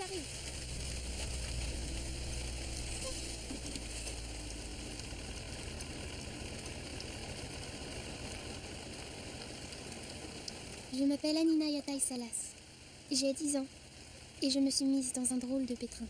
j'arrive. Je m'appelle Anina Yatai Salas. J'ai 10 ans et je me suis mise dans un drôle de pétrin.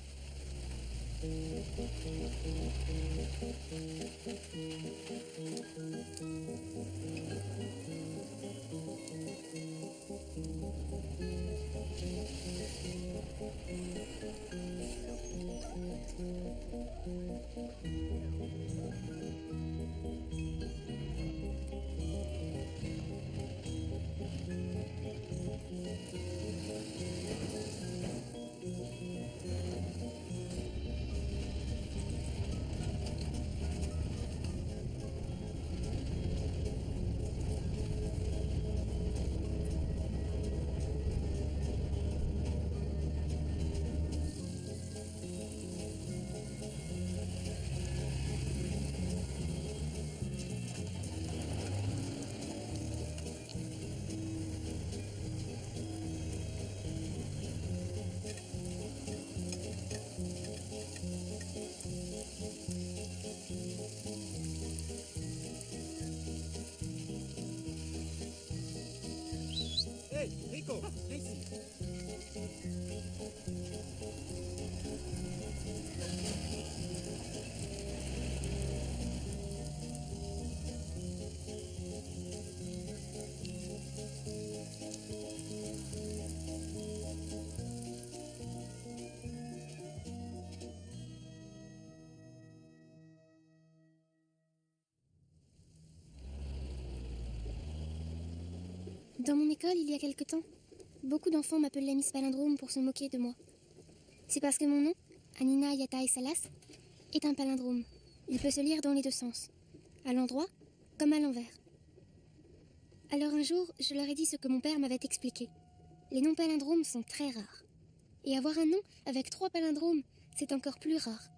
Hey, Rico, viens ici. Dans mon école, il y a quelque temps, beaucoup d'enfants m'appelaient Miss Palindrome pour se moquer de moi. C'est parce que mon nom, Anina Yatai Salas, est un palindrome. Il peut se lire dans les deux sens, à l'endroit comme à l'envers. Alors un jour, je leur ai dit ce que mon père m'avait expliqué. Les noms palindromes sont très rares. Et avoir un nom avec 3 palindromes, c'est encore plus rare.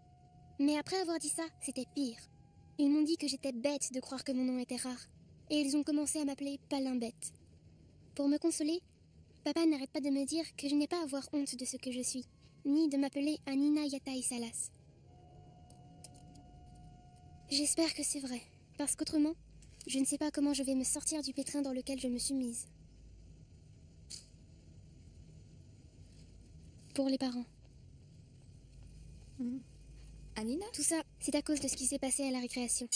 Mais après avoir dit ça, c'était pire. Ils m'ont dit que j'étais bête de croire que mon nom était rare. Et ils ont commencé à m'appeler Palimbête. Pour me consoler, papa n'arrête pas de me dire que je n'ai pas à avoir honte de ce que je suis, ni de m'appeler Anina Yatai Salas. J'espère que c'est vrai, parce qu'autrement, je ne sais pas comment je vais me sortir du pétrin dans lequel je me suis mise. Pour les parents. Anina? Tout ça, c'est à cause de ce qui s'est passé à la récréation.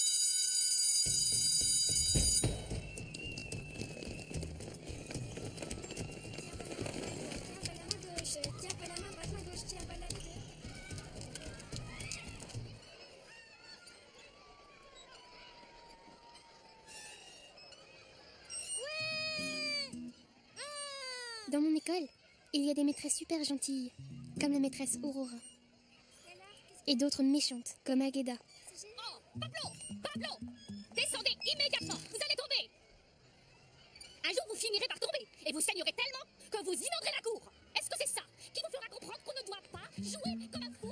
Dans mon école, il y a des maîtresses super gentilles, comme la maîtresse Aurora. Et d'autres méchantes, comme Ageda. Oh, Pablo, descendez immédiatement, vous allez tomber. Un jour vous finirez par tomber, et vous saignerez tellement que vous inonderez la cour. Est-ce que c'est ça qui vous fera comprendre qu'on ne doit pas jouer comme un fou?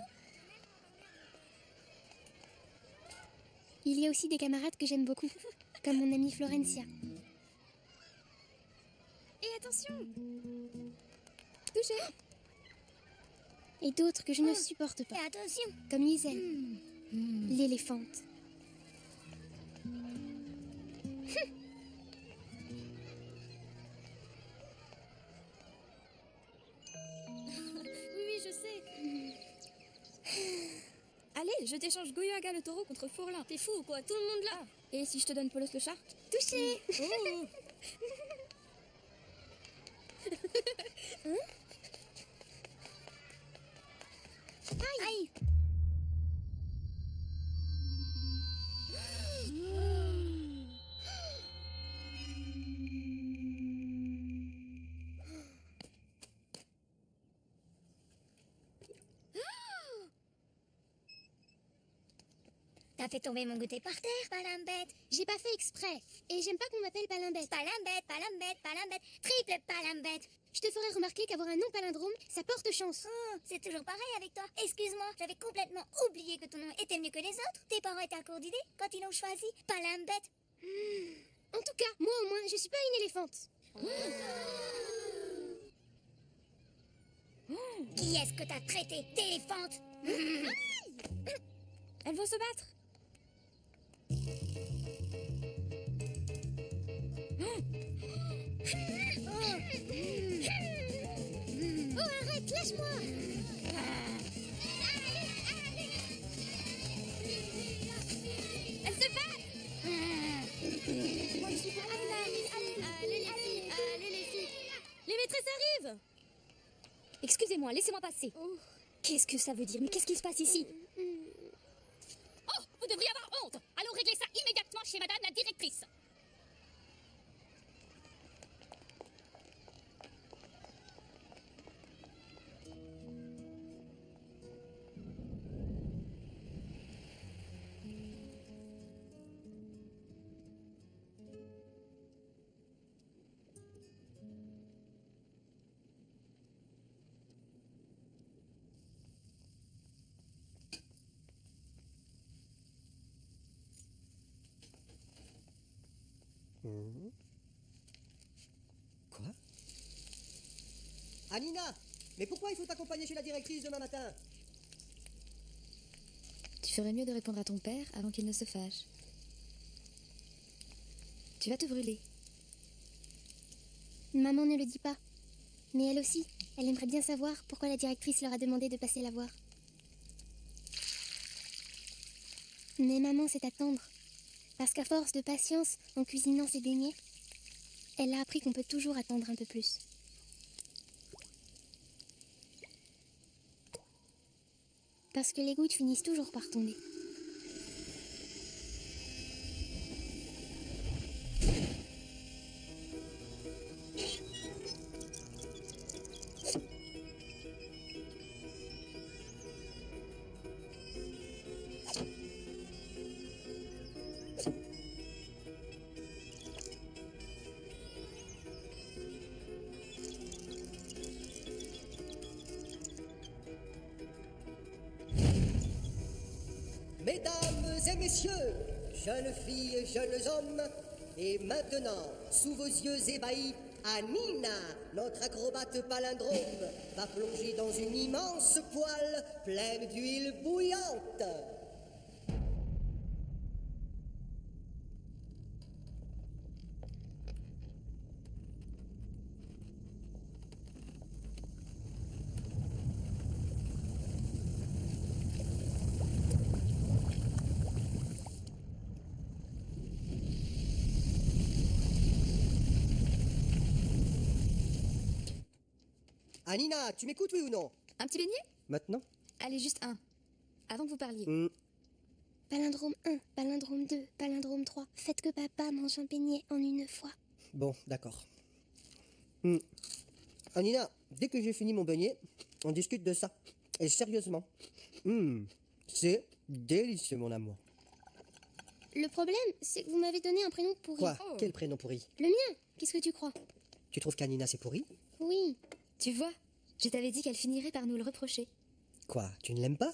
Il y a aussi des camarades que j'aime beaucoup, comme mon amie Florencia. Et attention! Touché! Et d'autres que je ne supporte pas, Et attention! comme Liselle, l'éléphante. Oui, je sais. Allez, je t'échange Goyoaga le taureau contre Fourlin. T'es fou ou quoi? Tout le monde là. Et si je te donne Polos le chat? Touché! Oh. Aïe! T'as fait tomber mon goûter par terre, Palimbête. J'ai pas fait exprès, et j'aime pas qu'on m'appelle Palimbête. Palimbête, triple Palimbête. Je te ferai remarquer qu'avoir un nom palindrome, ça porte chance. Oh, c'est toujours pareil avec toi. Excuse-moi, j'avais complètement oublié que ton nom était mieux que les autres. Tes parents étaient à court d'idées quand ils l'ont choisi. Palimbête. En tout cas, moi au moins, je suis pas une éléphante. Qui est-ce que t'as traité d'éléphante? Elles vont se battre. Oh, arrête, lâche-moi! Elles se battent. Les maîtresses arrivent. Excusez-moi, laissez-moi passer. Qu'est-ce que ça veut dire? Mais qu'est-ce qui se passe ici? Oh, vous devriez avoir honte. Allons régler ça immédiatement chez madame la directrice. Quoi? Anina! Mais pourquoi il faut t'accompagner chez la directrice demain matin? Tu ferais mieux de répondre à ton père avant qu'il ne se fâche. Tu vas te brûler. Maman ne le dit pas. Mais elle aussi, elle aimerait bien savoir pourquoi la directrice leur a demandé de passer la voir. Mais maman sait attendre. Parce qu'à force de patience en cuisinant ses beignets, elle a appris qu'on peut toujours attendre un peu plus. Parce que les gouttes finissent toujours par tomber. Mesdames et messieurs, jeunes filles, jeunes hommes, et maintenant, sous vos yeux ébahis, Anina, notre acrobate palindrome, va plonger dans une immense poêle pleine d'huile bouillante. Anina, tu m'écoutes, oui ou non? Un petit beignet? Maintenant? Allez, juste un. Avant que vous parliez. Palindrome 1, palindrome 2, palindrome 3. Faites que papa mange un beignet en une fois. Bon, d'accord. Anina, dès que j'ai fini mon beignet, on discute de ça. Et sérieusement. C'est délicieux, mon amour. Le problème, c'est que vous m'avez donné un prénom pourri. Quoi? Quel prénom pourri? Le mien. Qu'est-ce que tu crois? Tu trouves qu'Anina, c'est pourri? Oui. Tu vois, je t'avais dit qu'elle finirait par nous le reprocher. Quoi? Tu ne l'aimes pas?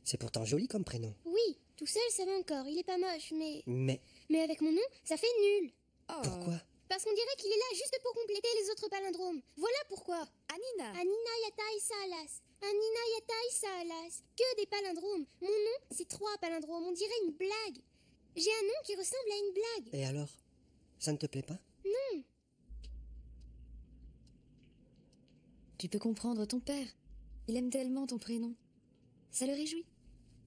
C'est pourtant joli comme prénom. Oui, tout seul, ça va encore. Il est pas moche, mais... Mais Mais avec mon nom, ça fait nul. pourquoi? Parce qu'on dirait qu'il est là juste pour compléter les autres palindromes. Voilà pourquoi. Anina! Anina Yatai Salas. Anina Yatai Salas. Que des palindromes. Mon nom, c'est 3 palindromes. On dirait une blague. J'ai un nom qui ressemble à une blague. Et alors? Ça ne te plaît pas? Non. Tu peux comprendre ton père. Il aime tellement ton prénom. Ça le réjouit.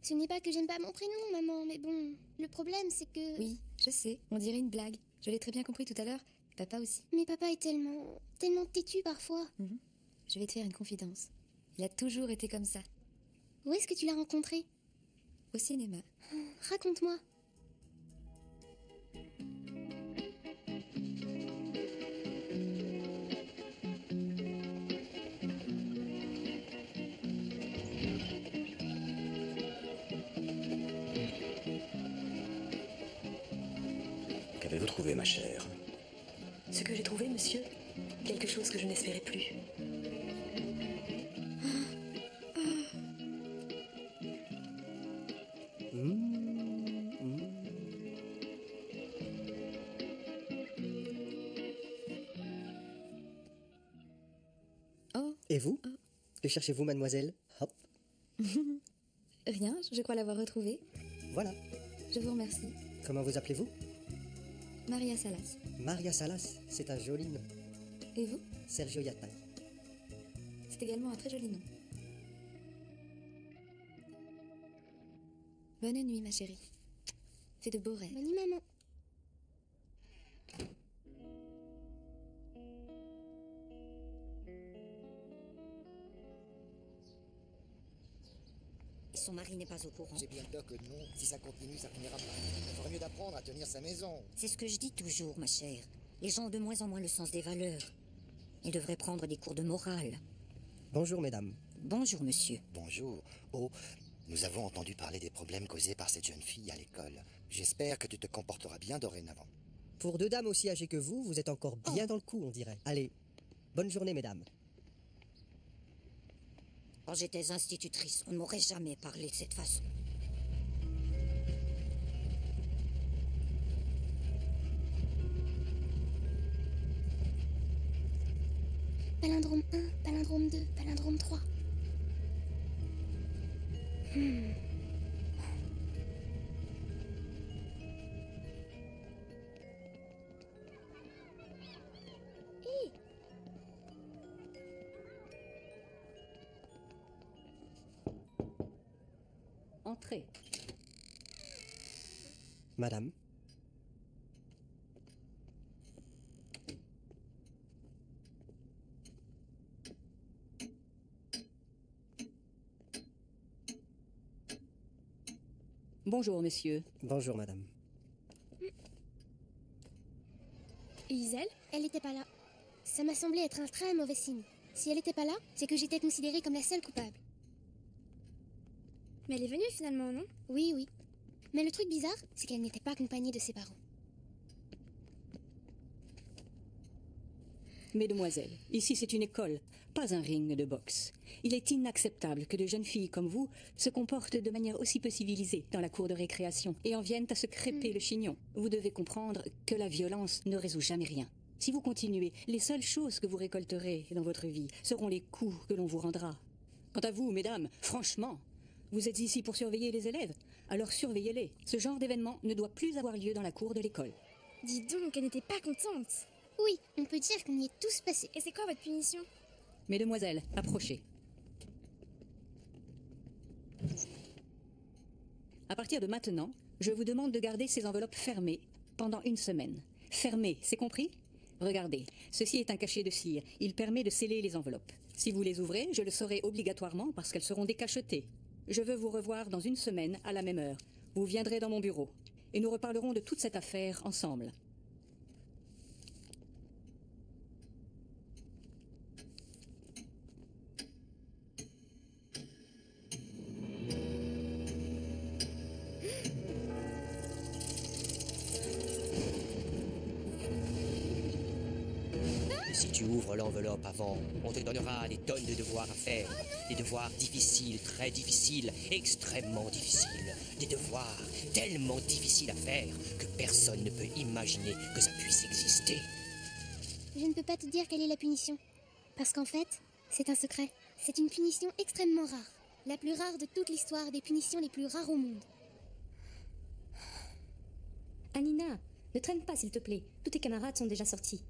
Ce n'est pas que j'aime pas mon prénom, maman, mais bon, le problème c'est que... Oui, je sais, on dirait une blague. Je l'ai très bien compris tout à l'heure. Papa aussi. Mais papa est tellement têtu parfois. Je vais te faire une confidence. Il a toujours été comme ça. Où est-ce que tu l'as rencontré? Au cinéma. Raconte-moi. Qu'avez-vous trouvé, ma chère? Ce que j'ai trouvé, monsieur, quelque chose que je n'espérais plus. Oh, Et vous? Que cherchez-vous, mademoiselle? Hop, Rien, je crois l'avoir retrouvé. voilà. Je vous remercie. Comment vous appelez-vous? Maria Salas. Maria Salas, c'est un joli nom. Et vous? Sergio Yatay. C'est également un très joli nom. Bonne nuit, ma chérie. Fais de beaux rêves. Bonne nuit, maman. Son mari n'est pas au courant. C'est bien peur que non. Si ça continue, ça finira pas. Il ferait mieux d'apprendre à tenir sa maison. C'est ce que je dis toujours, ma chère. Les gens ont de moins en moins le sens des valeurs. Ils devraient prendre des cours de morale. Bonjour, mesdames. Bonjour, monsieur. Bonjour. Oh, nous avons entendu parler des problèmes causés par cette jeune fille à l'école. J'espère que tu te comporteras bien dorénavant. Pour deux dames aussi âgées que vous êtes encore bien dans le coup, on dirait. Allez, bonne journée, mesdames. Quand j'étais institutrice, on ne m'aurait jamais parlé de cette façon. Palindrome 1, palindrome 2, palindrome 3. Entrez. Madame. Bonjour, monsieur. Bonjour, madame. Et Iselle? Elle n'était pas là. Ça m'a semblé être un très mauvais signe. Si elle n'était pas là, c'est que j'étais considérée comme la seule coupable. Mais elle est venue finalement, non? Oui, oui. Mais le truc bizarre, c'est qu'elle n'était pas accompagnée de ses parents. Mesdemoiselles, ici c'est une école, pas un ring de boxe. Il est inacceptable que de jeunes filles comme vous se comportent de manière aussi peu civilisée dans la cour de récréation et en viennent à se crêper le chignon. Vous devez comprendre que la violence ne résout jamais rien. Si vous continuez, les seules choses que vous récolterez dans votre vie seront les coups que l'on vous rendra. Quant à vous, mesdames, franchement, vous êtes ici pour surveiller les élèves, alors surveillez-les. Ce genre d'événement ne doit plus avoir lieu dans la cour de l'école. Dis donc, elle n'était pas contente. Oui, on peut dire qu'on y est tous passés. Et c'est quoi votre punition? Mesdemoiselles, approchez. À partir de maintenant, je vous demande de garder ces enveloppes fermées pendant 1 semaine. Fermées, c'est compris? Regardez, ceci est un cachet de cire. Il permet de sceller les enveloppes. Si vous les ouvrez, je le saurai obligatoirement parce qu'elles seront décachetées. Je veux vous revoir dans 1 semaine à la même heure. Vous viendrez dans mon bureau et nous reparlerons de toute cette affaire ensemble. Si tu ouvres l'enveloppe avant, on te donnera des tonnes de devoirs à faire. Des devoirs difficiles, très difficiles, extrêmement difficiles. Des devoirs tellement difficiles à faire que personne ne peut imaginer que ça puisse exister. Je ne peux pas te dire quelle est la punition. Parce qu'en fait, c'est un secret. C'est une punition extrêmement rare. La plus rare de toute l'histoire des punitions les plus rares au monde. Anina, ne traîne pas s'il te plaît. Tous tes camarades sont déjà sortis.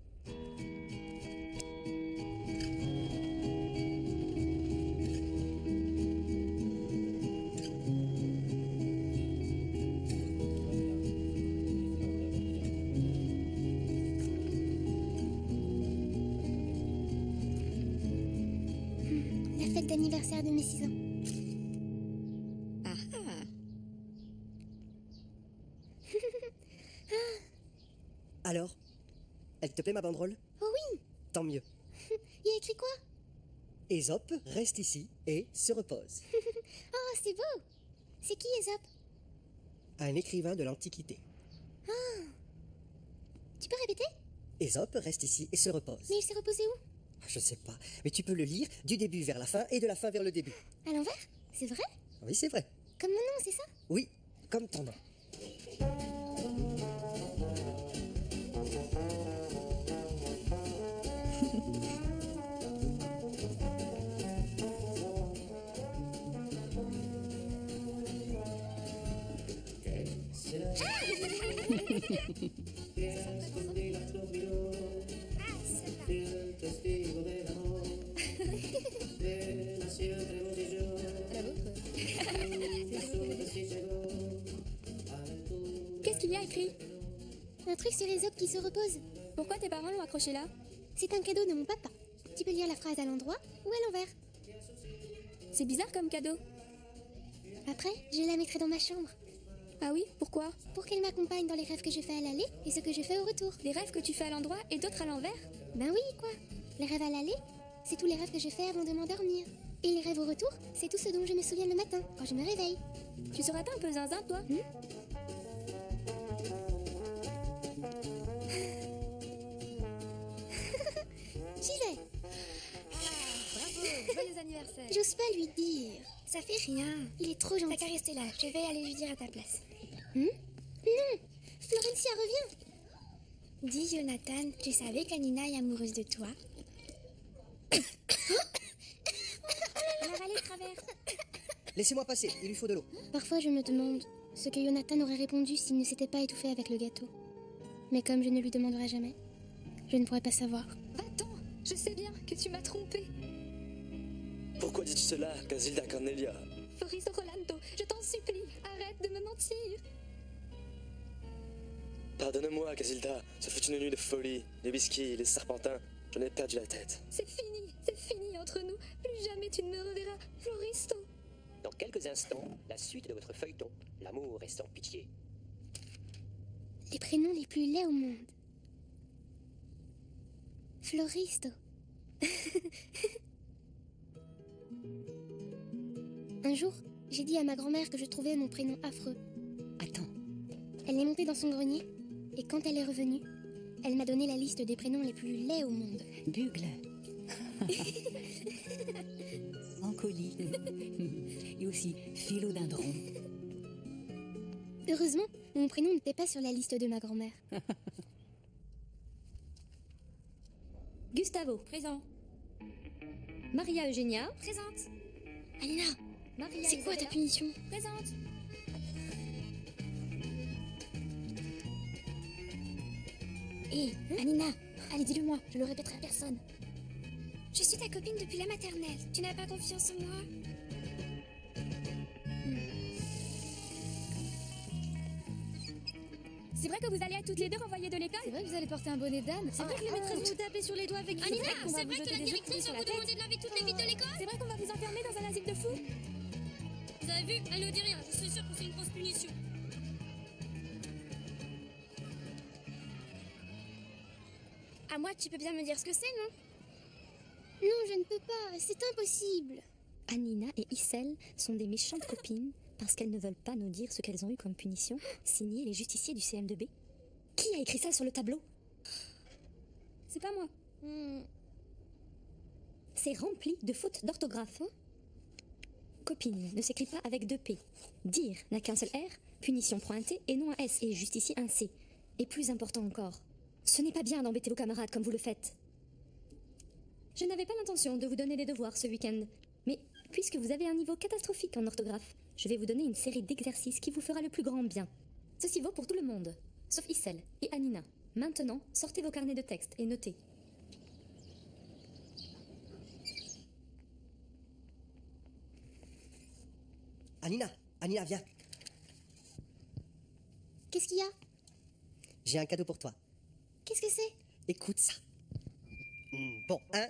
La fête d'anniversaire de mes 6 ans. Ah ah. Alors, elle te plaît ma banderole? Oh oui. Tant mieux. Il y a écrit quoi? Ésope reste ici et se repose. Oh, c'est beau. C'est qui Ésope? Un écrivain de l'Antiquité. Ah. Tu peux répéter? Ésope reste ici et se repose. Mais il s'est reposé où? Je sais pas, mais tu peux le lire du début vers la fin et de la fin vers le début. À l'envers? C'est vrai? Oui, c'est vrai. Comme mon nom, c'est ça? Oui, comme ton nom. Qu'est-ce qu'il y a écrit? Un truc sur les hommes qui se reposent. Pourquoi tes parents l'ont accroché là? C'est un cadeau de mon papa. Tu peux lire la phrase à l'endroit ou à l'envers. C'est bizarre comme cadeau. Après, je la mettrai dans ma chambre. Ah oui, pourquoi? Pour qu'elle m'accompagne dans les rêves que je fais à l'aller et ce que je fais au retour. Des rêves que tu fais à l'endroit et d'autres à l'envers? Ben oui, quoi. Les rêves à l'aller, c'est tous les rêves que je fais avant de m'endormir. Et les rêves au retour, c'est tout ce dont je me souviens le matin, quand je me réveille. Tu serais pas un peu zinzin, toi? J'y vais. Bravo, joyeux anniversaire. J'ose pas lui dire. Ça fait rien. Il est trop gentil. T'as qu'à rester là. Je vais aller lui dire à ta place. Non, Florencia revient. Dis Jonathan, tu savais qu'Anina est amoureuse de toi? Elle a râlé de travers. Laissez-moi passer, il lui faut de l'eau. Parfois, je me demande ce que Jonathan aurait répondu s'il ne s'était pas étouffé avec le gâteau. Mais comme je ne lui demanderai jamais, je ne pourrai pas savoir. Va-t'en! Je sais bien que tu m'as trompé. Pourquoi dis-tu cela, Casilda Cornelia? Foriso Rolando, je t'en supplie, arrête de me mentir. Pardonne-moi, Casilda, ce fut une nuit de folie. Les whisky, les serpentins, j'en ai perdu la tête. C'est fini entre nous. Plus jamais tu ne me reverras, Floristo. Dans quelques instants, la suite de votre feuilleton, l'amour est sans pitié. Les prénoms les plus laids au monde. Floristo. Un jour, j'ai dit à ma grand-mère que je trouvais mon prénom affreux. Attends. Elle est montée dans son grenier, et quand elle est revenue, elle m'a donné la liste des prénoms les plus laids au monde. Bugle. Ancoli. Et aussi philodendron. Heureusement, mon prénom n'était pas sur la liste de ma grand-mère. Gustavo. Présent. Maria Eugenia. Présente. Alina, Maria c'est quoi ta Isabella. punition? Présente. Hé, Anina, allez, dis-le-moi, je le répéterai à personne. Je suis ta copine depuis la maternelle. Tu n'as pas confiance en moi? C'est vrai que vous allez être toutes les deux renvoyées de l'école? C'est vrai que vous allez porter un bonnet d'âne. C'est vrai que les maîtresses vous taper sur les doigts avec Anina, qu'on va c'est vous vrai que jeter la des œufs directrice sur va la vous tête. demander de laver toutes les vitres de l'école? C'est vrai qu'on va vous enfermer dans un asile de fous? Vous avez vu? Elle ne dit rien. Je suis sûre que c'est une grosse punition. À moi, tu peux bien me dire ce que c'est, non? Non, je ne peux pas, c'est impossible. Anina et Issel sont des méchantes copines parce qu'elles ne veulent pas nous dire ce qu'elles ont eu comme punition. Signé les justiciers du CM2B. Qui a écrit ça sur le tableau? C'est pas moi. C'est rempli de fautes d'orthographe. Copine ne s'écrit pas avec 2 P. Dire n'a qu'un seul R, punition prend un T et non un S et justicier un C. Et plus important encore, ce n'est pas bien d'embêter vos camarades comme vous le faites. Je n'avais pas l'intention de vous donner des devoirs ce week-end, mais puisque vous avez un niveau catastrophique en orthographe, je vais vous donner une série d'exercices qui vous fera le plus grand bien. Ceci vaut pour tout le monde, sauf Issel et Anina. Maintenant, sortez vos carnets de texte et notez. Anina, viens. Qu'est-ce qu'il y a? J'ai un cadeau pour toi. Qu'est-ce que c'est? Écoute ça. Bon, 1,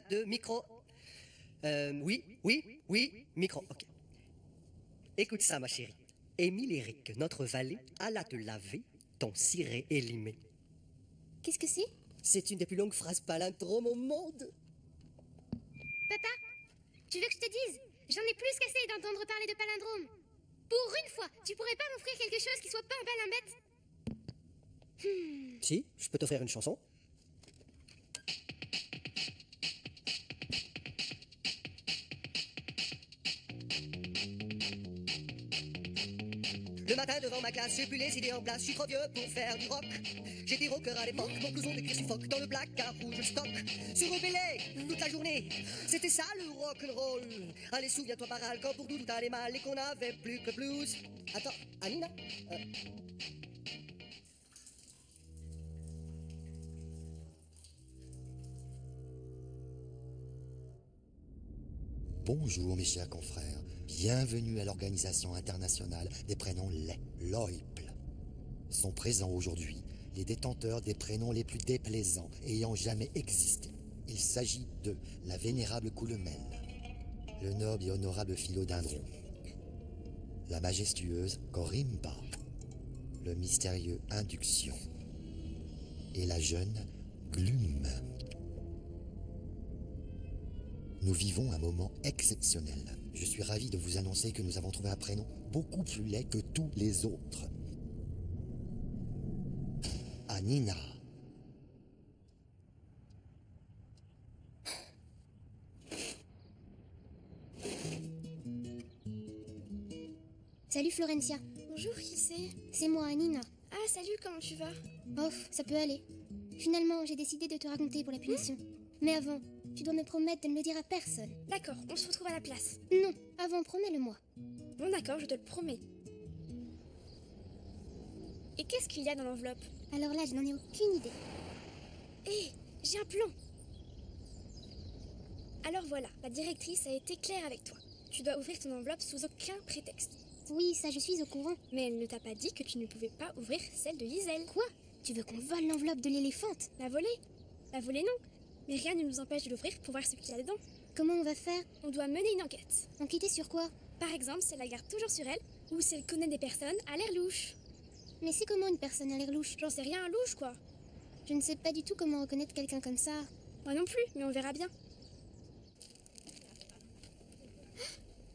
2, micro. Oui, micro, ok. Écoute ça, ma chérie. Émile Eric, notre valet, alla te laver ton ciré élimé. Qu'est-ce que c'est? C'est une des plus longues phrases palindromes au monde. Papa, tu veux que je te dise? J'en ai plus qu'assez d'entendre parler de palindrome. Pour une fois, tu pourrais pas m'offrir quelque chose qui soit pas un palimbette? Si, je peux t'offrir une chanson. Le matin devant ma classe, j'ai pu les idées en place. Je suis trop vieux pour faire du rock. J'étais rocker à l'époque, mon blouson de cuir suffoque dans le placard rouge stock. Se rebeller toute la journée, c'était ça le rock'n'roll. Allez, souviens-toi Baral, quand pour nous tout allait mal et qu'on n'avait plus que blues. Attends, Anina Bonjour mes chers confrères, bienvenue à l'Organisation internationale des prénoms laids, l'OIPL. Sont présents aujourd'hui les détenteurs des prénoms les plus déplaisants ayant jamais existé. Il s'agit de la vénérable Coulomel, le noble et honorable Philodendron, la majestueuse Corimba, le mystérieux Induction et la jeune Glume. Nous vivons un moment exceptionnel. Je suis ravi de vous annoncer que nous avons trouvé un prénom beaucoup plus laid que tous les autres. Anina. Salut Florencia. Bonjour, qui c'est? C'est moi, Anina. Ah, salut, comment tu vas? Bof, ça peut aller. Finalement, j'ai décidé de te raconter pour la punition. Mais avant, tu dois me promettre de ne le dire à personne. D'accord, on se retrouve à la place. Non, avant, promets-le-moi. Bon d'accord, je te le promets. Et qu'est-ce qu'il y a dans l'enveloppe? Alors là, je n'en ai aucune idée. Hé, j'ai un plan. Alors voilà, la directrice a été claire avec toi. Tu dois ouvrir ton enveloppe sous aucun prétexte. Oui, ça je suis au courant. Mais elle ne t'a pas dit que tu ne pouvais pas ouvrir celle de Gisèle. Quoi? Tu veux qu'on vole l'enveloppe de l'éléphante? La voler? La voler non. Mais rien ne nous empêche de l'ouvrir pour voir ce qu'il y a dedans. Comment on va faire? On doit mener une enquête. Enquêter sur quoi? Par exemple, si elle la garde toujours sur elle, ou si elle connaît des personnes à l'air louche. Mais c'est comment une personne à l'air louche? J'en sais rien, louche quoi. Je ne sais pas du tout comment reconnaître quelqu'un comme ça. Moi non plus, mais on verra bien.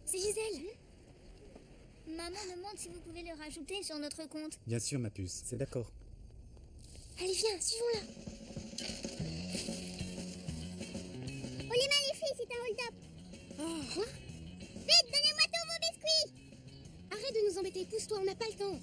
C'est Gisèle. Maman demande si vous pouvez le rajouter sur notre compte. Bien sûr, ma puce, c'est d'accord. Allez, viens, suivons-la. On les maléfiques, c'est un hold-up. Oh. Quoi? Vite, donnez-moi tous vos biscuits. Arrête de nous embêter, pousse-toi, on n'a pas le temps.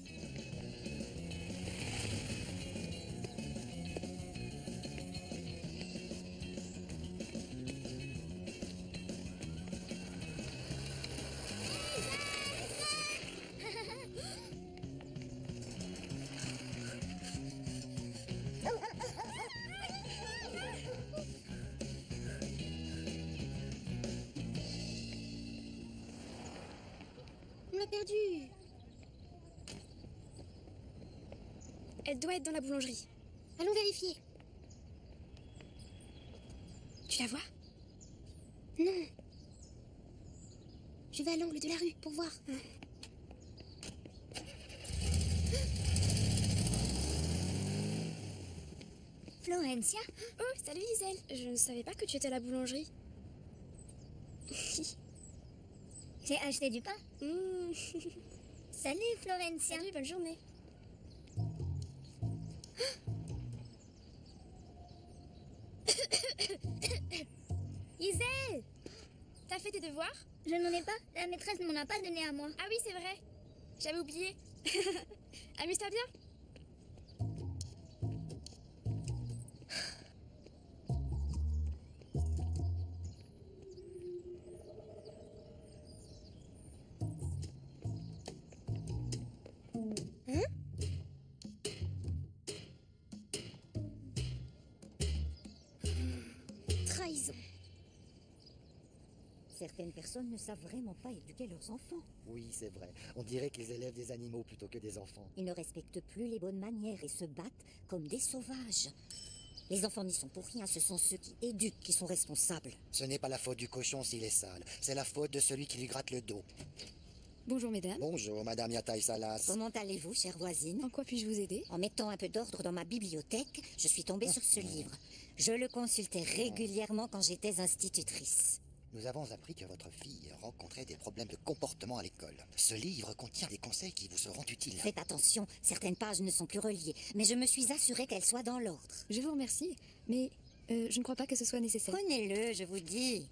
On l'a perdue. Elle doit être dans la boulangerie. Allons vérifier. Tu la vois? Non. Je vais à l'angle de la rue pour voir. Florencia? Oh, salut Gisèle. Je ne savais pas que tu étais à la boulangerie. J'ai acheté du pain. Salut Florencia. Salut, bonne journée. Gisèle! T'as fait tes devoirs? Je n'en ai pas. La maîtresse ne m'en a pas donné à moi. Ah oui, c'est vrai. J'avais oublié. Amuse-toi bien. Hein? Trahison. Certaines personnes ne savent vraiment pas éduquer leurs enfants. Oui, c'est vrai. On dirait qu'ils élèvent des animaux plutôt que des enfants. Ils ne respectent plus les bonnes manières et se battent comme des sauvages. Les enfants n'y sont pour rien, ce sont ceux qui éduquent qui sont responsables. Ce n'est pas la faute du cochon s'il est sale, c'est la faute de celui qui lui gratte le dos. Bonjour mesdames. Bonjour, Madame Yataï Salas. Comment allez-vous, chère voisine? En quoi puis-je vous aider? En mettant un peu d'ordre dans ma bibliothèque, je suis tombée sur ce livre. Je le consultais régulièrement quand j'étais institutrice. Nous avons appris que votre fille rencontrait des problèmes de comportement à l'école. Ce livre contient des conseils qui vous seront utiles. Faites attention, certaines pages ne sont plus reliées, mais je me suis assurée qu'elles soient dans l'ordre. Je vous remercie, mais je ne crois pas que ce soit nécessaire. Prenez-le, je vous dis.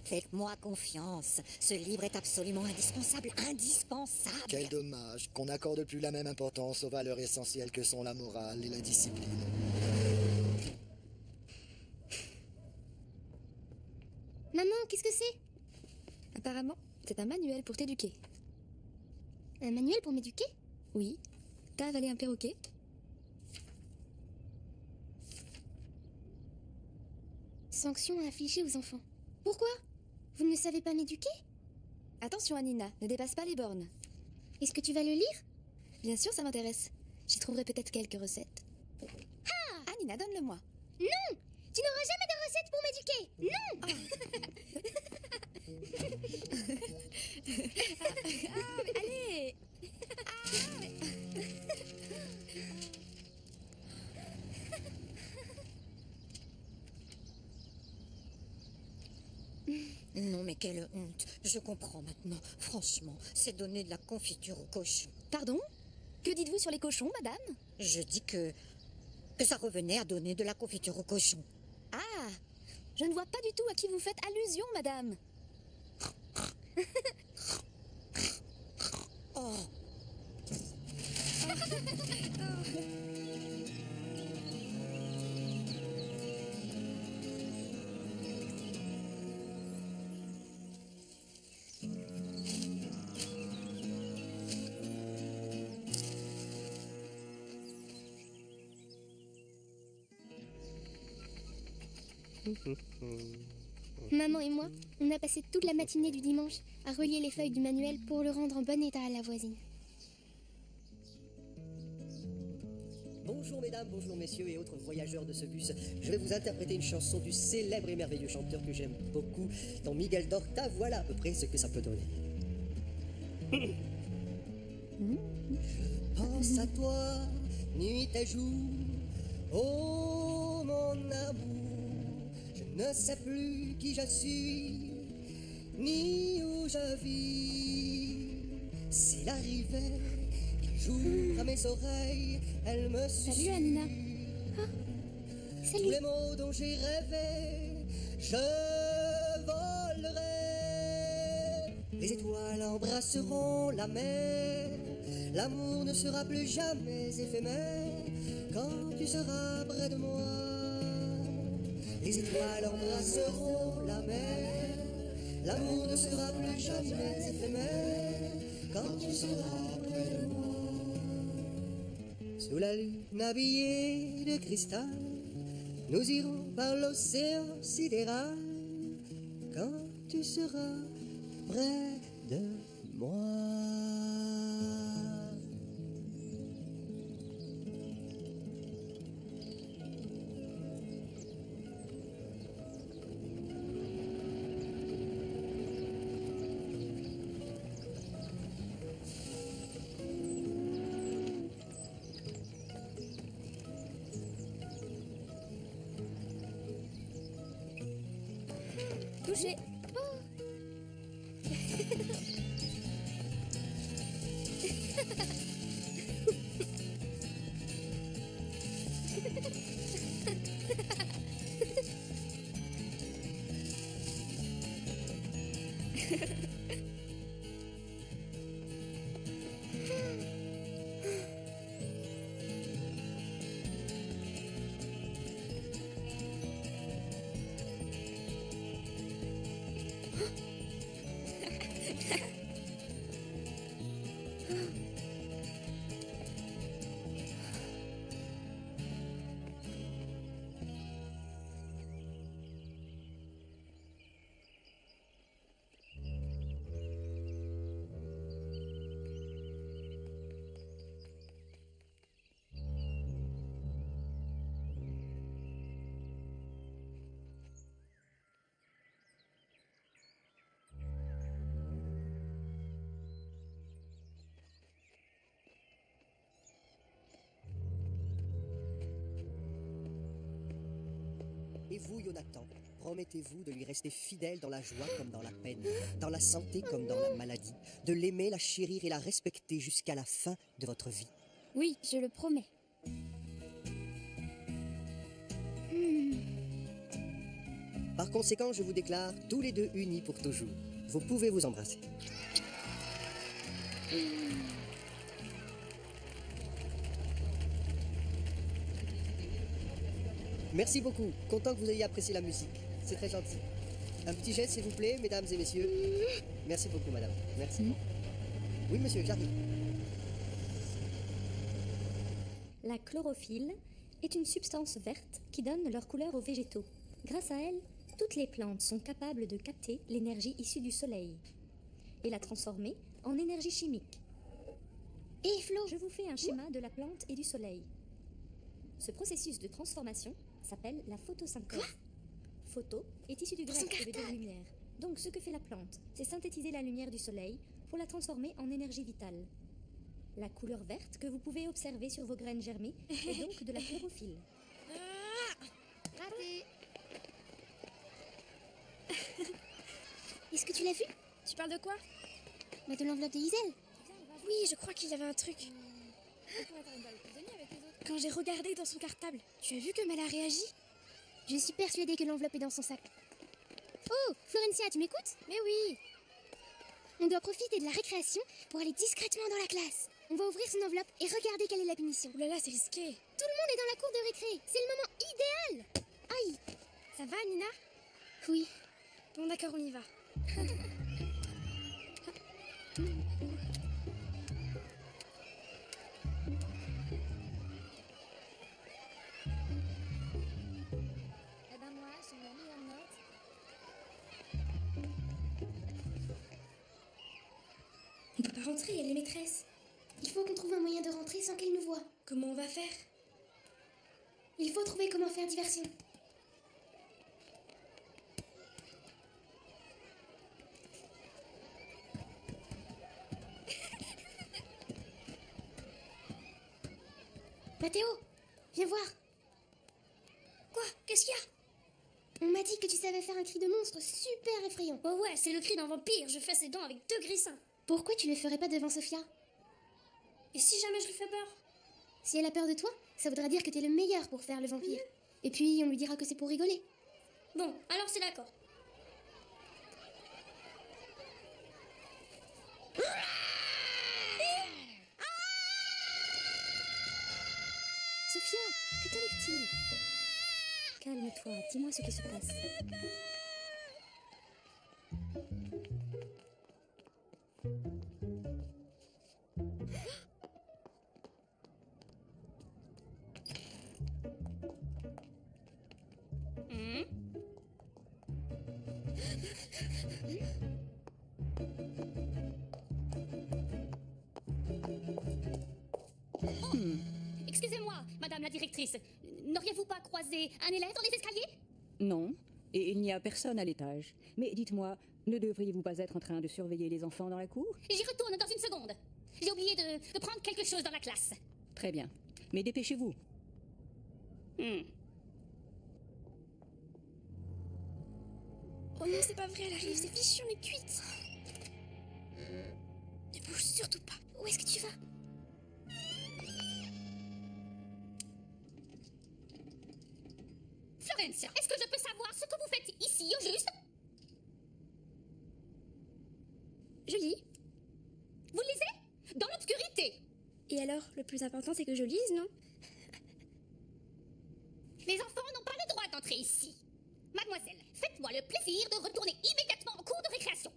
Faites-moi confiance. Ce livre est absolument indispensable, indispensable. Quel dommage qu'on n'accorde plus la même importance aux valeurs essentielles que sont la morale et la discipline. Maman, qu'est-ce que c'est? Apparemment, c'est un manuel pour t'éduquer. Un manuel pour m'éduquer? Oui. T'as avalé un perroquet? Sanction à infliger aux enfants. Pourquoi? Vous ne savez pas m'éduquer? Attention, Anina, ne dépasse pas les bornes. Est-ce que tu vas le lire? Bien sûr, ça m'intéresse. J'y trouverai peut-être quelques recettes. Ah! Anina, donne-le-moi. Non! Tu n'auras jamais de recette pour m'éduquer! Non! Mais allez! Non, mais quelle honte. Je comprends maintenant. Franchement, c'est donner de la confiture aux cochons. Pardon? Que dites-vous sur les cochons, madame? Je dis que ça revenait à donner de la confiture aux cochons. Ah! Je ne vois pas du tout à qui vous faites allusion, madame. Oh! Maman et moi, on a passé toute la matinée du dimanche à relier les feuilles du manuel pour le rendre en bon état à la voisine. Bonjour mesdames, bonjour messieurs et autres voyageurs de ce bus. Je vais vous interpréter une chanson du célèbre et merveilleux chanteur que j'aime beaucoup, Don Miguel d'Horta. Voilà à peu près ce que ça peut donner. Je pense à toi, nuit et jour, oh mon amour. Je ne sais plus qui je suis, ni où je vis. C'est l'arrivée d'un jour à mes oreilles, elle me susurre. Salut Anina. Ah, salut. Tous les mots dont j'ai rêvé, je volerai. Les étoiles embrasseront la mer, l'amour ne sera plus jamais éphémère quand tu seras près de moi. Les étoiles embrasseront la mer, l'amour ne sera plus jamais éphémère quand tu seras près de moi. Sous la lune habillée de cristal, nous irons par l'océan sidéral quand tu seras près de moi. Touché. Et vous, Jonathan, promettez-vous de lui rester fidèle dans la joie comme dans la peine, dans la santé comme dans la maladie, de l'aimer, la chérir et la respecter jusqu'à la fin de votre vie. Oui, je le promets. Par conséquent, je vous déclare tous les deux unis pour toujours. Vous pouvez vous embrasser. Merci beaucoup. Content que vous ayez apprécié la musique. C'est très gentil. Un petit geste, s'il vous plaît, mesdames et messieurs. Merci beaucoup, madame. Merci. Oui, monsieur, j'arrive. La chlorophylle est une substance verte qui donne leur couleur aux végétaux. Grâce à elle, Toutes les plantes sont capables de capter l'énergie issue du soleil et la transformer en énergie chimique. Et Flo, je vous fais un schéma de la plante et du soleil. Ce processus de transformation s'appelle la photosynthèse. Quoi? Photo est issu du grec et veut dire lumière. Donc ce que fait la plante, c'est synthétiser la lumière du soleil pour la transformer en énergie vitale. La couleur verte que vous pouvez observer sur vos graines germées est donc de la chlorophylle. Raté. Est-ce que tu l'as vu? Tu parles de quoi? Bah de l'enveloppe de Isel. Oui, je crois qu'il y avait un truc. Quand j'ai regardé dans son cartable, tu as vu comme elle a réagi? Je suis persuadée que l'enveloppe est dans son sac. Oh, Florencia, tu m'écoutes? Mais oui. On doit profiter de la récréation pour aller discrètement dans la classe. On va ouvrir son enveloppe et regarder quelle est la punition. Ouh là là, c'est risqué. Tout le monde est dans la cour de récré. C'est le moment idéal. Aïe. Ça va, Nina? Oui. Bon, d'accord, on y va. On peut pas rentrer, elle est maîtresse. Il faut qu'on trouve un moyen de rentrer sans qu'elle nous voie. Comment on va faire? Il faut trouver comment faire diversion. Mathéo, viens voir. Quoi? Qu'est-ce qu'il y a? On m'a dit que tu savais faire un cri de monstre super effrayant. Oh ouais, c'est le cri d'un vampire. Je fais ses dents avec 2 grissins. Pourquoi tu le ferais pas devant Sophia? Et si jamais je lui fais peur? Si elle a peur de toi, ça voudra dire que t'es le meilleur pour faire le vampire. Et puis, on lui dira que c'est pour rigoler. Bon, alors c'est d'accord. Sophia, que t'arrive-t-il? Calme-toi, dis-moi ce qui se passe. Excusez-moi, madame la directrice. N'auriez-vous pas croisé un élève dans les escaliers? Non, et il n'y a personne à l'étage. Mais dites-moi, ne devriez-vous pas être en train de surveiller les enfants dans la cour? J'y retourne dans une seconde. J'ai oublié de prendre quelque chose dans la classe. Très bien. Mais dépêchez-vous. Oh non, c'est pas vrai, elle arrive, c'est fichu, on est cuite. Ne bouge surtout pas. Où est-ce que tu vas? Florencia, est-ce que je peux savoir ce que vous faites ici au juste? Je lis. Vous lisez? Dans l'obscurité. Et alors, le plus important, c'est que je lise, non? Les enfants n'ont pas le droit d'entrer ici. Mademoiselle, faites-moi le plaisir de retourner immédiatement en cours de récréation.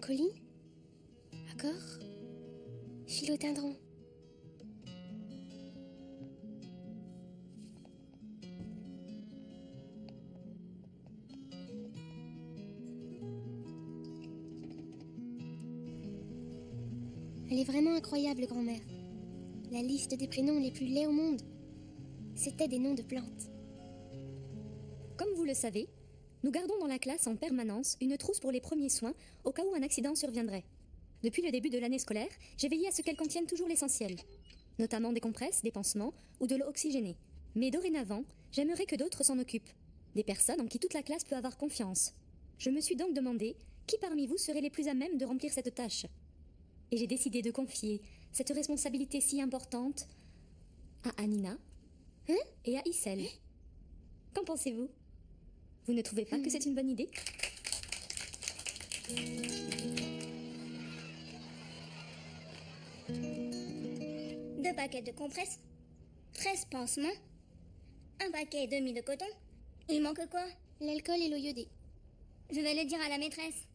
colis. Accord. Philodendron. Elle est vraiment incroyable, grand-mère. La liste des prénoms les plus laids au monde, c'était des noms de plantes. Comme vous le savez, nous gardons dans la classe en permanence une trousse pour les premiers soins au cas où un accident surviendrait. Depuis le début de l'année scolaire, j'ai veillé à ce qu'elle contienne toujours l'essentiel, notamment des compresses, des pansements ou de l'eau oxygénée. Mais dorénavant, j'aimerais que d'autres s'en occupent, des personnes en qui toute la classe peut avoir confiance. Je me suis donc demandé qui parmi vous serait les plus à même de remplir cette tâche. Et j'ai décidé de confier cette responsabilité si importante à Anina et à Issel. Qu'en pensez-vous? Vous ne trouvez pas que c'est une bonne idée? Deux paquets de compresses, 13 pansements, un paquet et demi de coton. Il manque quoi? L'alcool et l'eau iodée. Je vais le dire à la maîtresse.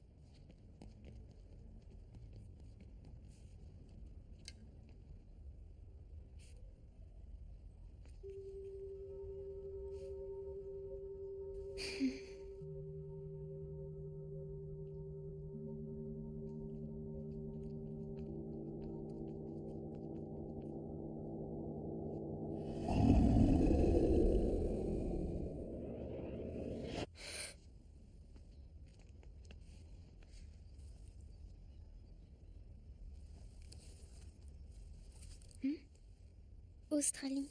Australie.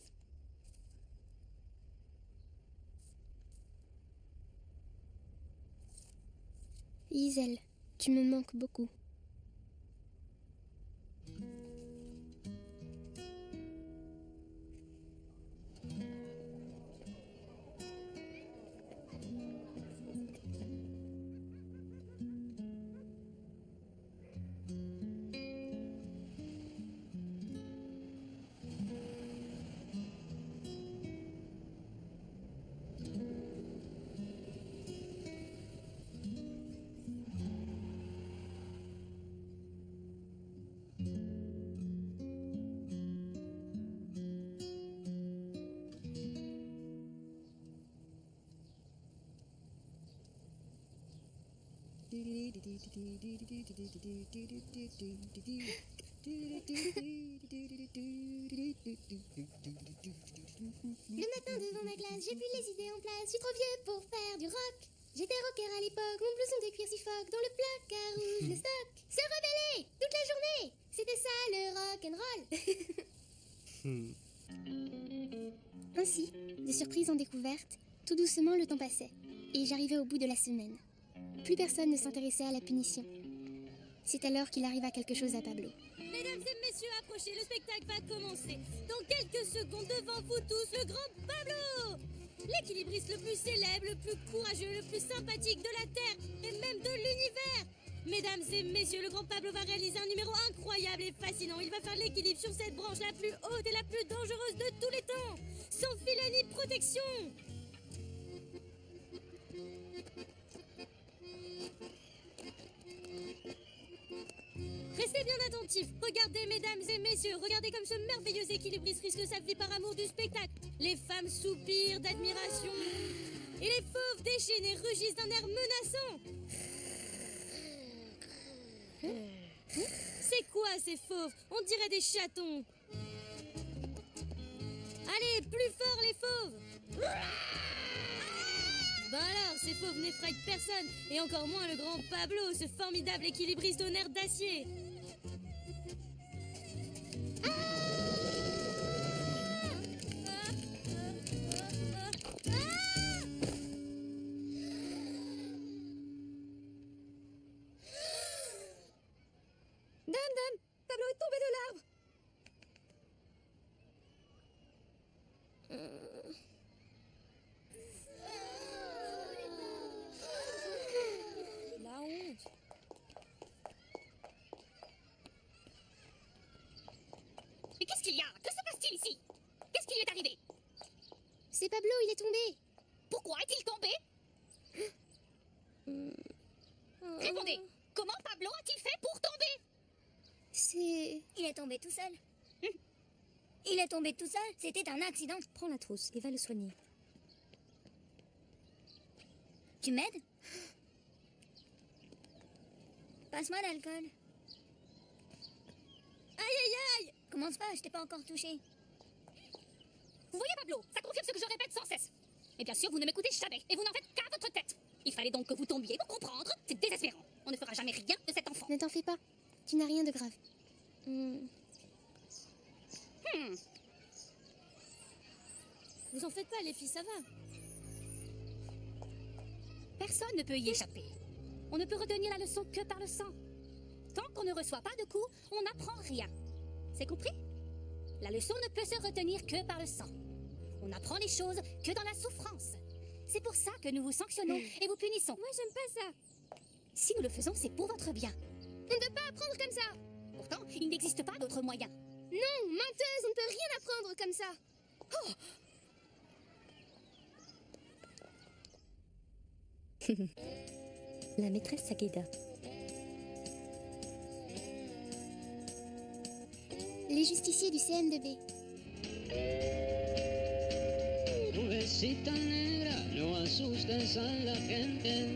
Isel, tu me manques beaucoup. Le matin devant ma glace, j'ai plus les idées en place. Je suis trop vieux pour faire du rock. J'étais rocker à l'époque, mon blouson de cuir suffoque. Dans le placard rouge, le stock. Se rebeller toute la journée, c'était ça le rock and roll. Ainsi, de surprise en découverte, tout doucement le temps passait. Et j'arrivais au bout de la semaine. Plus personne ne s'intéressait à la punition. C'est alors qu'il arriva quelque chose à Pablo. Mesdames et messieurs, approchez, le spectacle va commencer. Dans quelques secondes, devant vous tous, le grand Pablo! L'équilibriste le plus célèbre, le plus courageux, le plus sympathique de la Terre et même de l'univers. Mesdames et messieurs, le grand Pablo va réaliser un numéro incroyable et fascinant. Il va faire l'équilibre sur cette branche la plus haute et la plus dangereuse de tous les temps. Sans filet ni protection. Restez bien attentifs. Regardez, mesdames et messieurs, regardez comme ce merveilleux équilibriste risque sa vie par amour du spectacle. Les femmes soupirent d'admiration. Et les fauves déchaînés rugissent d'un air menaçant. C'est quoi ces fauves? On dirait des chatons. Allez, plus fort les fauves. Ben alors, ces fauves n'effraient personne, et encore moins le grand Pablo, ce formidable équilibriste au nerf d'acier. Dame, Pablo est tombé de l'arbre. La honte. Mais qu'est-ce qu'il y a? Que se passe-t-il ici? Qu'est-ce qui lui est arrivé? C'est Pablo, il est tombé. Pourquoi est-il tombé? Répondez. Comment Pablo a-t-il C'est... Il est tombé tout seul. Il est tombé tout seul, c'était un accident. Prends la trousse et va le soigner. Tu m'aides? Passe-moi l'alcool. Aïe aïe aïe! Commence pas, je t'ai pas encore touché. Vous voyez, Pablo, ça confirme ce que je répète sans cesse. Et bien sûr, vous ne m'écoutez jamais, et vous n'en faites qu'à votre tête. Il fallait donc que vous tombiez pour comprendre. C'est désespérant. On ne fera jamais rien de cet enfant. Ne t'en fais pas, tu n'as rien de grave. Vous en faites pas, les filles, ça va. Personne ne peut y échapper. On ne peut retenir la leçon que par le sang. Tant qu'on ne reçoit pas de coups, on n'apprend rien. C'est compris? La leçon ne peut se retenir que par le sang. On apprend les choses que dans la souffrance. C'est pour ça que nous vous sanctionnons et vous punissons. Moi, j'aime pas ça. Si nous le faisons, c'est pour votre bien. On ne peut pas apprendre comme ça. Pourtant, il n'existe pas d'autre moyen. Non, menteuse, on ne peut rien apprendre comme ça. Oh! La maîtresse Sakeda. Les justiciers du CM2B. Nubecita negra, no asustes a la gente,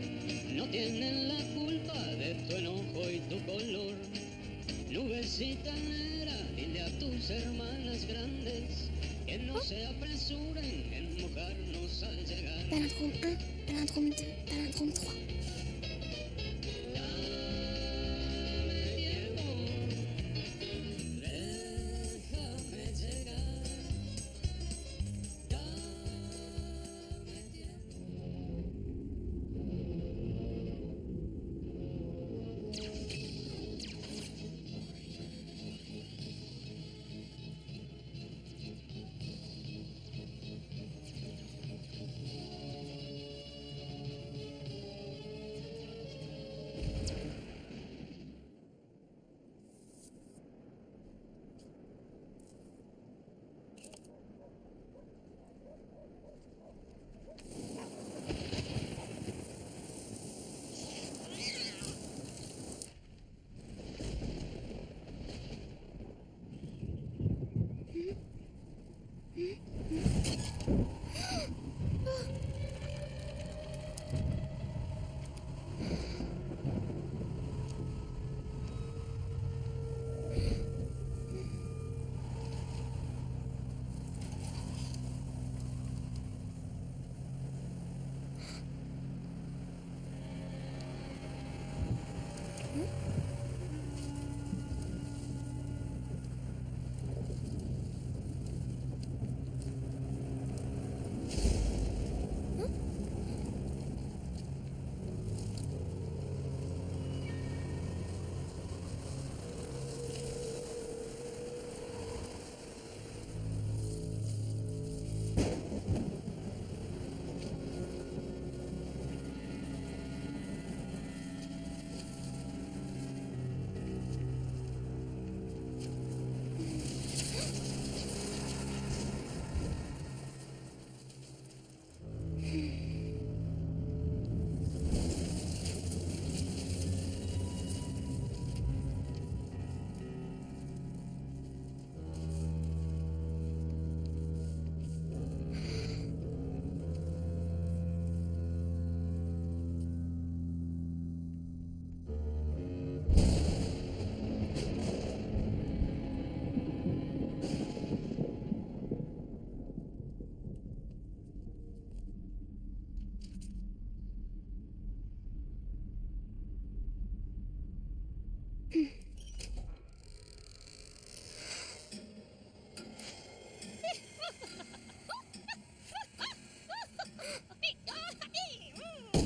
no tienen la culpa de tu enojo y tu color. Nubecita negra, dile a tus hermanas grandes que no se apresuren en mojarnos al llegar. Palindrome 1, palindrome 2, palindrome 3.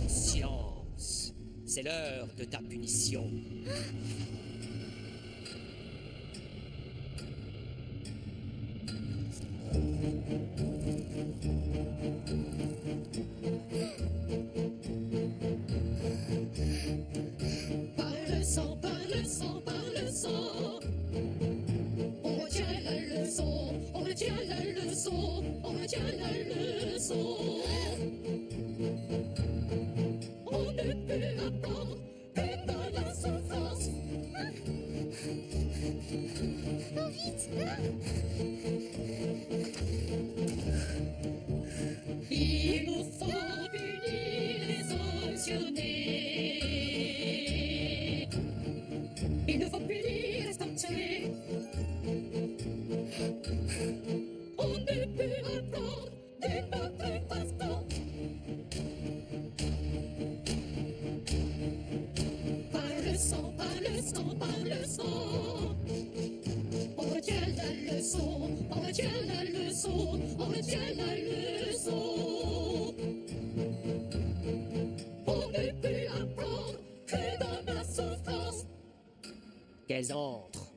Silence. C'est l'heure de ta punition. Par le sang, par le sang, par le sang. On retient la leçon, on retient la leçon, on retient la leçon. On ne peut apprendre que par la souffrance. Oh, vite! Il nous faut punir les sanctionnés. Il nous faut punir et sanctionner. On ne peut apprendre d'une autre façon. Par le sang, par le sang, par le sang. On retient la leçon, on retient la leçon, on retient la leçon. On ne peut apprendre que dans la souffrance. Qu'elles entrent.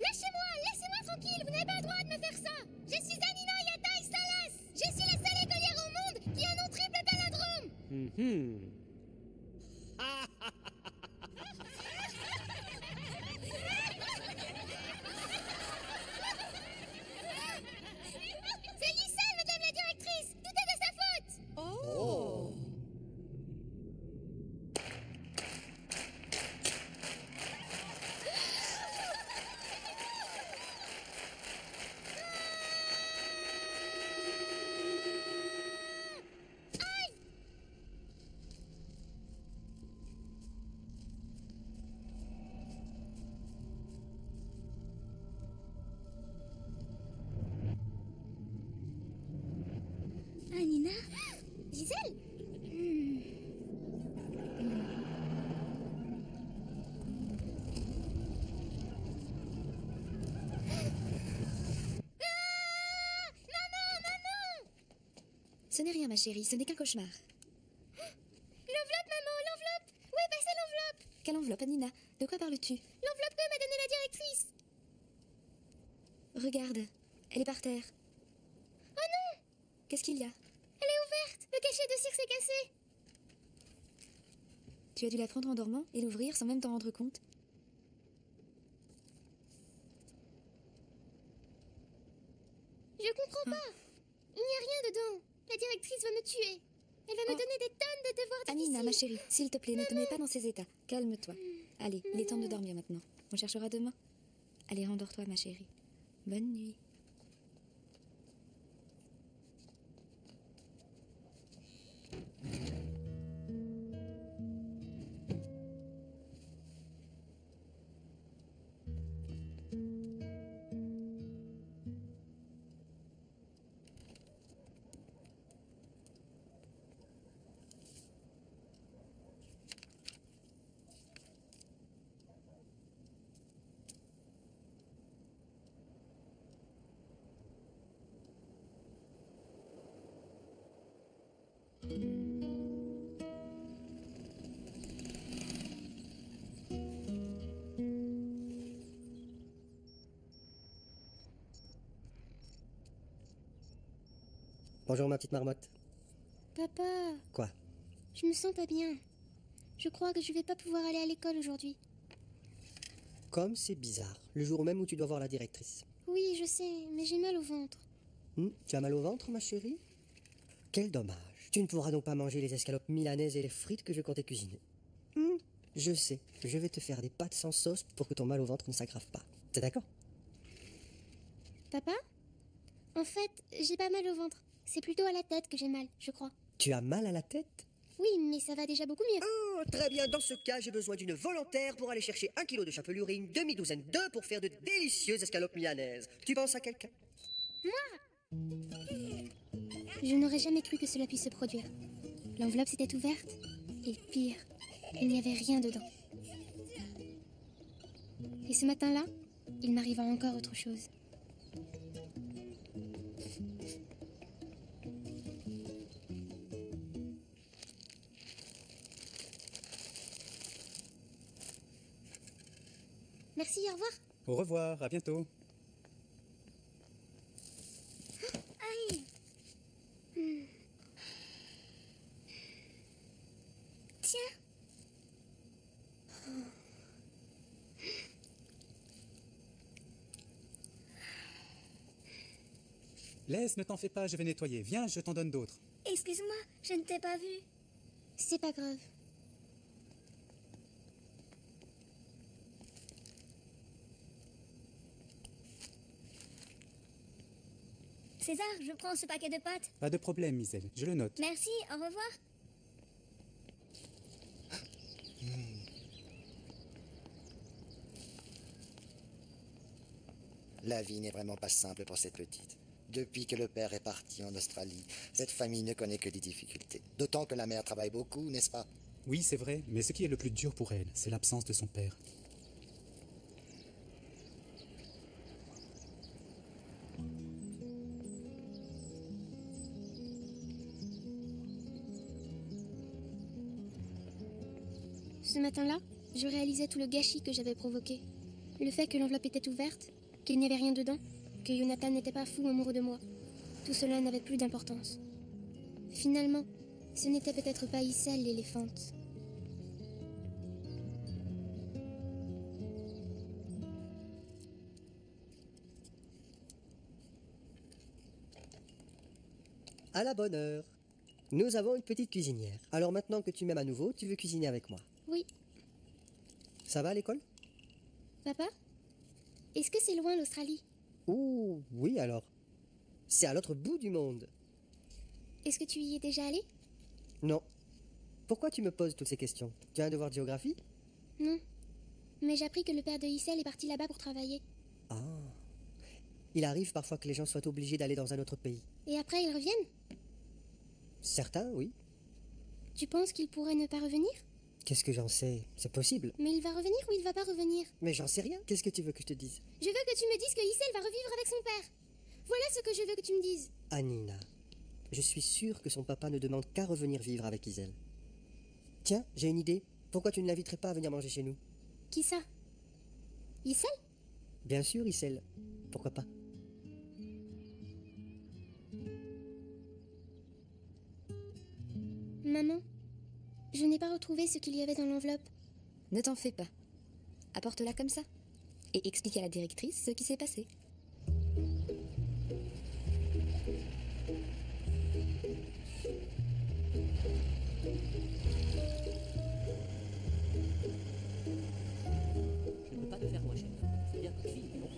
Laissez-moi tranquille, vous n'avez pas le droit de me faire ça. Je suis Anina Yatai Salas. Je suis la seule écolière au monde qui a un nom triple palindrome. C'est Lisselle, madame la directrice. Tout est de sa faute. Oh. Anina? Gisèle? Ce n'est rien, ma chérie, ce n'est qu'un cauchemar. L'enveloppe, maman, l'enveloppe. Où est passée l'enveloppe? Quelle enveloppe, Anina? De quoi parles-tu? L'enveloppe que m'a donnée la directrice. Regarde, elle est par terre. Oh non! Qu'est-ce qu'il y a? Elle est ouverte. Le cachet de cire s'est cassé. Tu as dû la prendre en dormant et l'ouvrir sans même t'en rendre compte. Je comprends pas. Il n'y a rien dedans. La directrice va me tuer. Elle va me donner des tonnes de devoirs difficiles. Anina, ma chérie, s'il te plaît, ne te mets pas dans ces états. Calme-toi. Allez, il est temps de dormir maintenant. On cherchera demain. Allez, rendors-toi, ma chérie. Bonne nuit. Bonjour ma petite marmotte. Papa, Quoi? je me sens pas bien. Je crois que je vais pas pouvoir aller à l'école aujourd'hui. Comme c'est bizarre, le jour même où tu dois voir la directrice. Oui, je sais, mais j'ai mal au ventre. Tu as mal au ventre, ma chérie? Quel dommage. Tu ne pourras donc pas manger les escalopes milanaises et les frites que je comptais cuisiner. Je sais, je vais te faire des pâtes sans sauce pour que ton mal au ventre ne s'aggrave pas. T'es d'accord? Papa? En fait, j'ai pas mal au ventre. C'est plutôt à la tête que j'ai mal, je crois. Tu as mal à la tête? Oui, mais ça va déjà beaucoup mieux. Oh, très bien. Dans ce cas, j'ai besoin d'une volontaire pour aller chercher 1 kilo de chapelure et une demi-douzaine d'œufs pour faire de délicieuses escalopes milanaises. Tu penses à quelqu'un? Moi? Je n'aurais jamais cru que cela puisse se produire. L'enveloppe s'était ouverte, et pire, il n'y avait rien dedans. Et ce matin-là, il m'arriva encore autre chose. Merci, au revoir. Au revoir, à bientôt. Aïe. Tiens. Laisse, ne t'en fais pas, je vais nettoyer. Viens, je t'en donne d'autres. Excuse-moi, je ne t'ai pas vu. C'est pas grave. César, je prends ce paquet de pâtes. Pas de problème, Iselle, je le note. Merci, au revoir. La vie n'est vraiment pas simple pour cette petite. Depuis que le père est parti en Australie, cette famille ne connaît que des difficultés. D'autant que la mère travaille beaucoup, n'est-ce pas? Oui, c'est vrai, mais ce qui est le plus dur pour elle, c'est l'absence de son père. Ce matin-là, je réalisais tout le gâchis que j'avais provoqué. Le fait que l'enveloppe était ouverte, qu'il n'y avait rien dedans, que Jonathan n'était pas fou amoureux de moi. Tout cela n'avait plus d'importance. Finalement, ce n'était peut-être pas Issel l'éléphante. À la bonne heure. Nous avons une petite cuisinière. Alors maintenant que tu m'aimes à nouveau, tu veux cuisiner avec moi. Oui. Ça va à l'école? Papa, est-ce que c'est loin l'Australie? Oh, oui alors. C'est à l'autre bout du monde. Est-ce que tu y es déjà allé? Non. Pourquoi tu me poses toutes ces questions? Tu as un devoir de géographie? Non. Mais j'ai appris que le père de Issel est parti là-bas pour travailler. Ah. Il arrive parfois que les gens soient obligés d'aller dans un autre pays. Et après, ils reviennent? Certains, oui. Tu penses qu'il pourrait ne pas revenir? Qu'est-ce que j'en sais? C'est possible. Mais il va revenir ou il va pas revenir? Mais j'en sais rien. Qu'est-ce que tu veux que je te dise? Je veux que tu me dises que Issel va revivre avec son père. Voilà ce que je veux que tu me dises. Anina, je suis sûr que son papa ne demande qu'à revenir vivre avec Isel. Tiens, j'ai une idée. Pourquoi tu ne l'inviterais pas à venir manger chez nous? Qui ça? Issel? Bien sûr, Issel. Pourquoi pas? Maman, je n'ai pas retrouvé ce qu'il y avait dans l'enveloppe. Ne t'en fais pas. Apporte-la comme ça. Et explique à la directrice ce qui s'est passé. Je ne peux pas te faire moi, chef. C'est bien que fille, non?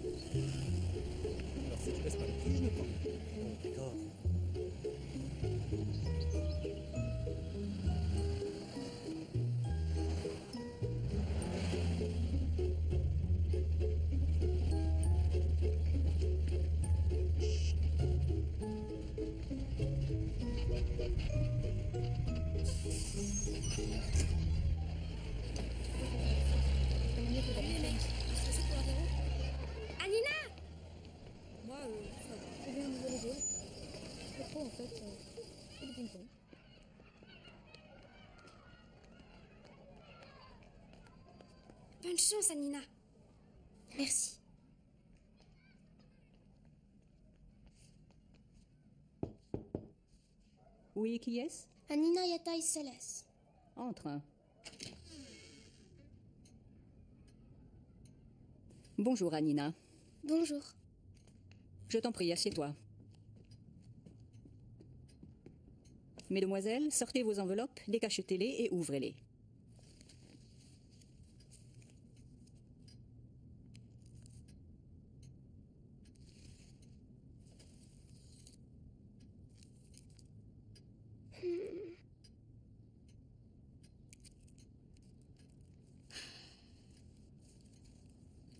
Alors si tu restes pas là-dessus, je ne prends. Oh, d'accord. Anina! Moi, ça va. J'ai bien un nouvel épaule. Pas trop en fait. C'est du ping-pong. Bonne chance, Anina. Merci. Oui, qui est-ce? Anina Yataï Seles. Entre. Bonjour, Anina. Bonjour. Je t'en prie, assieds-toi. Mesdemoiselles, sortez vos enveloppes, décachetez-les et ouvrez-les.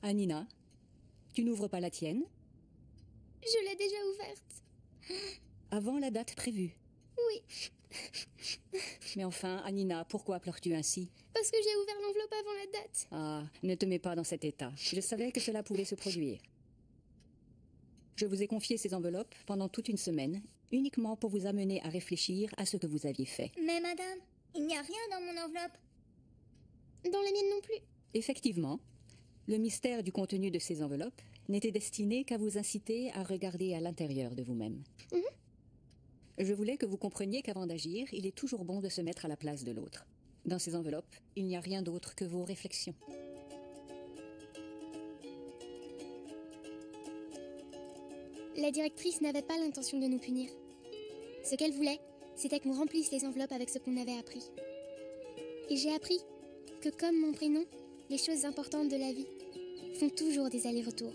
Anina, tu n'ouvres pas la tienne? Je l'ai déjà ouverte. Avant la date prévue. Oui. Mais enfin, Anina, pourquoi pleures-tu ainsi? Parce que j'ai ouvert l'enveloppe avant la date. Ah, ne te mets pas dans cet état. Je savais que cela pouvait se produire. Je vous ai confié ces enveloppes pendant toute une semaine, uniquement pour vous amener à réfléchir à ce que vous aviez fait. Mais madame, il n'y a rien dans mon enveloppe. Dans la mienne non plus. Effectivement, le mystère du contenu de ces enveloppes n'était destiné qu'à vous inciter à regarder à l'intérieur de vous-même. Je voulais que vous compreniez qu'avant d'agir, il est toujours bon de se mettre à la place de l'autre. Dans ces enveloppes, il n'y a rien d'autre que vos réflexions. La directrice n'avait pas l'intention de nous punir. Ce qu'elle voulait, c'était qu'on remplisse les enveloppes avec ce qu'on avait appris. Et j'ai appris que comme mon prénom, les choses importantes de la vie font toujours des allers-retours.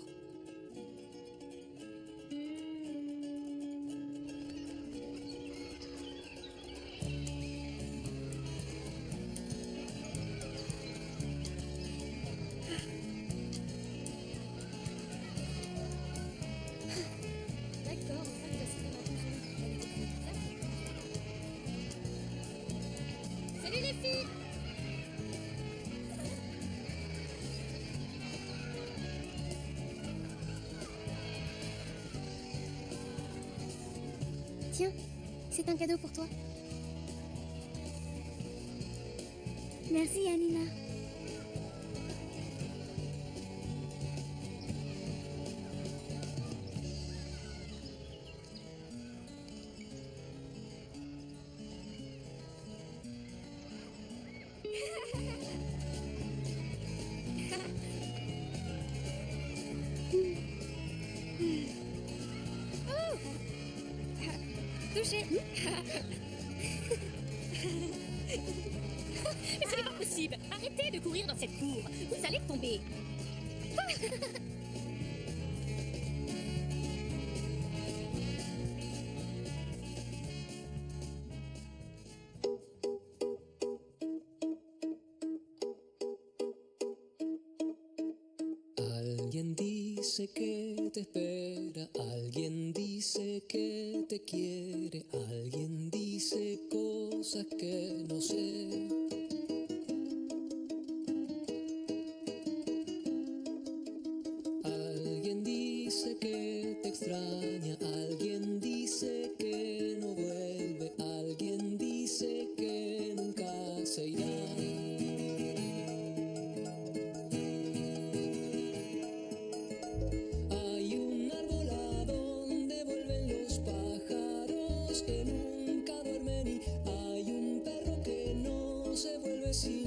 Salut les filles! Tiens, c'est un cadeau pour toi. Merci, Anina. Touché! Mais ce n'est pas possible! Arrêtez de courir dans cette cour! Vous allez tomber! Alguien dice que te espera, alguien dice que te quiere, alguien dice cosas que no sé. Alguien dice que te extraña, alguien dice que no vuelve, alguien dice que nunca se irá. Hay un árbol a donde vuelven los pájaros que nunca duermen y hay un perro que no se vuelve sin